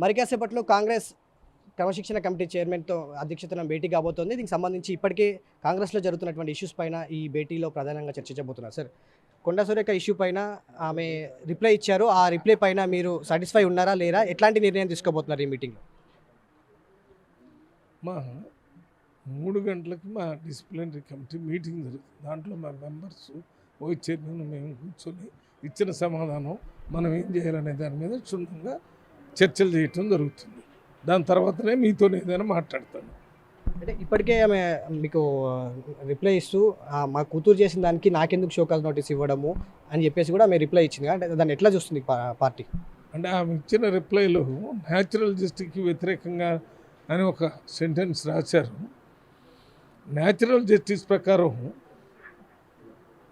మరి కాసేపట్లో కాంగ్రెస్ క్రమశిక్షణ కమిటీ చైర్మన్తో అధ్యక్షతన భేటీ కాబోతోంది. దీనికి సంబంధించి ఇప్పటికే కాంగ్రెస్లో జరుగుతున్నటువంటి ఇష్యూస్ పైన ఈ భేటీలో ప్రధానంగా చర్చించబోతున్నారు. సార్, కొండా సురేఖ ఇష్యూ పైన ఆమె రిప్లై ఇచ్చారు. ఆ రిప్లై పైన మీరు సాటిస్ఫై ఉన్నారా లేరా, ఎట్లాంటి నిర్ణయం తీసుకోబోతున్నారు ఈ మీటింగ్లో? మా 3 గంటలకి మా డిసిప్లినరీ కమిటీ మీటింగ్ జరుగుతుంది. దాంట్లో మా మెంబర్స్ వైస్ చైర్మన్ మేము కూర్చొని ఇచ్చిన సమాధానం మనం ఏం చేయాలనే దాని మీద క్షుణ్ణంగా చర్చలు చేయటం జరుగుతుంది. దాని తర్వాతనే మీతో ఏదైనా మాట్లాడతాను. అంటే ఇప్పటికే ఆమె మీకు రిప్లై ఇస్తూ మా కూతురు చేసిన దానికి నాకెందుకు షోకాజ్ నోటీస్ ఇవ్వడము అని చెప్పేసి కూడా ఆమె రిప్లై ఇచ్చింది. అంటే దాన్ని ఎట్లా చూస్తుంది పార్టీ? అంటే ఆమె ఇచ్చిన రిప్లైలో న్యాచురల్ జస్టిస్కి వ్యతిరేకంగా అని ఒక సెంటెన్స్ రాశారు. న్యాచురల్ జస్టిస్ ప్రకారం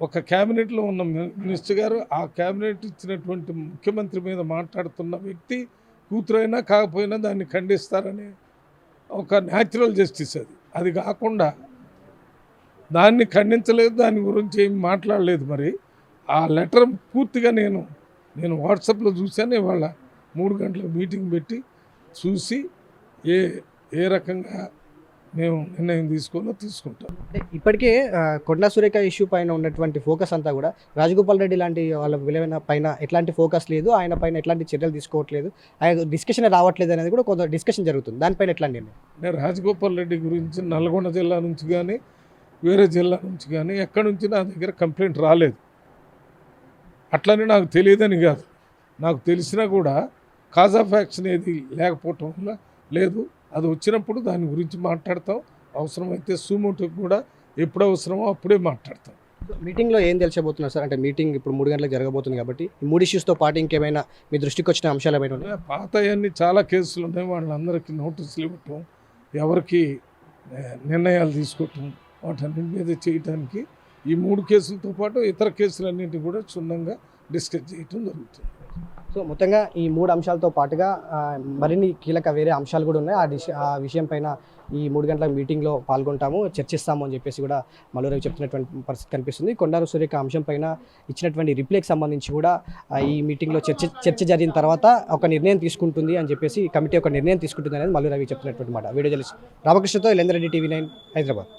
ఒక క్యాబినెట్లో ఉన్న మినిస్టర్ గారు ఆ క్యాబినెట్ ఇచ్చినటువంటి ముఖ్యమంత్రి మీద మాట్లాడుతున్న వ్యక్తి కూతురైనా కాకపోయినా దాన్ని ఖండిస్తారని ఒక న్యాచురల్ జస్టిస్ అది కాకుండా దాన్ని ఖండించలేదు, దాని గురించి ఏమి మాట్లాడలేదు. మరి ఆ లెటర్ పూర్తిగా నేను వాట్సాప్లో చూశాను. ఇవాళ 3 గంటల మీటింగ్ పెట్టి చూసి ఏ రకంగా మేము నిర్ణయం తీసుకోవాలో తీసుకుంటాం. అంటే ఇప్పటికే కొండా సురేఖ ఇష్యూ పైన ఉన్నటువంటి ఫోకస్ అంతా కూడా రాజగోపాల్ రెడ్డి లాంటి వాళ్ళ విలువైన పైన ఎట్లాంటి ఫోకస్ లేదు, ఆయన పైన ఎట్లాంటి చర్యలు తీసుకోవట్లేదు, ఆయన డిస్కషన్ రావట్లేదు అనేది కూడా కొంత డిస్కషన్ జరుగుతుంది. దానిపైన ఎట్లాంటి నిర్ణయం? నేను రాజగోపాల్ రెడ్డి గురించి నల్గొండ జిల్లా నుంచి కానీ వేరే జిల్లా నుంచి కానీ ఎక్కడి నుంచి నా దగ్గర కంప్లైంట్ రాలేదు. అట్లనే నాకు తెలియదని కాదు, నాకు తెలిసినా కూడా కాజ్ ఆఫ్ యాక్షన్ ఏది లేకపోవటం వల్ల లేదు. అది వచ్చినప్పుడు దాని గురించి మాట్లాడతాం. అవసరమైతే సుమోటోకి కూడా ఎప్పుడు అవసరమో అప్పుడే మాట్లాడతాం. మీటింగ్లో ఏం తెలిసబోతున్నారు సార్? అంటే మీటింగ్ ఇప్పుడు 3 గంటలకు జరగబోతుంది కాబట్టి ఈ 3 ఇష్యూస్తో పాటు ఇంకేమైనా మీ దృష్టికి వచ్చిన అంశాలు ఏమైనా ఉన్నాయి? పాతయన్నీ చాలా కేసులు ఉన్నాయి. వాళ్ళందరికీ నోటీసులు ఇవ్వటం, ఎవరికి నిర్ణయాలు తీసుకోవటం, వాటన్నింటి మీద చేయడానికి ఈ 3 కేసులతో పాటు ఇతర కేసులన్నింటినీ కూడా క్షుణ్ణంగా డిస్కస్ చేయటం జరుగుతుంది. సో మొత్తంగా ఈ 3 అంశాలతో పాటుగా మరిన్ని కీలక వేరే అంశాలు కూడా ఉన్నాయి. ఆ విషయం పైన ఈ 3 గంటల మీటింగ్లో పాల్గొంటాము, చర్చిస్తాము అని చెప్పేసి కూడా మల్లురావి చెప్తున్నటువంటి పరిస్థితి కనిపిస్తుంది. కొండా సురేఖ అంశం పైన ఇచ్చినటువంటి రిప్లైకి సంబంధించి కూడా ఈ మీటింగ్లో చర్చ జరిగిన తర్వాత ఒక నిర్ణయం తీసుకుంటుంది అని చెప్పేసి కమిటీ ఒక నిర్ణయం తీసుకుంటుంది అనేది మల్లురావి చెప్తున్నటువంటి మాట. వీడియో జర్నలిస్ట్ రామకృష్ణతో ఇలేందర్ రెడ్డి, TV9 హైదరాబాద్.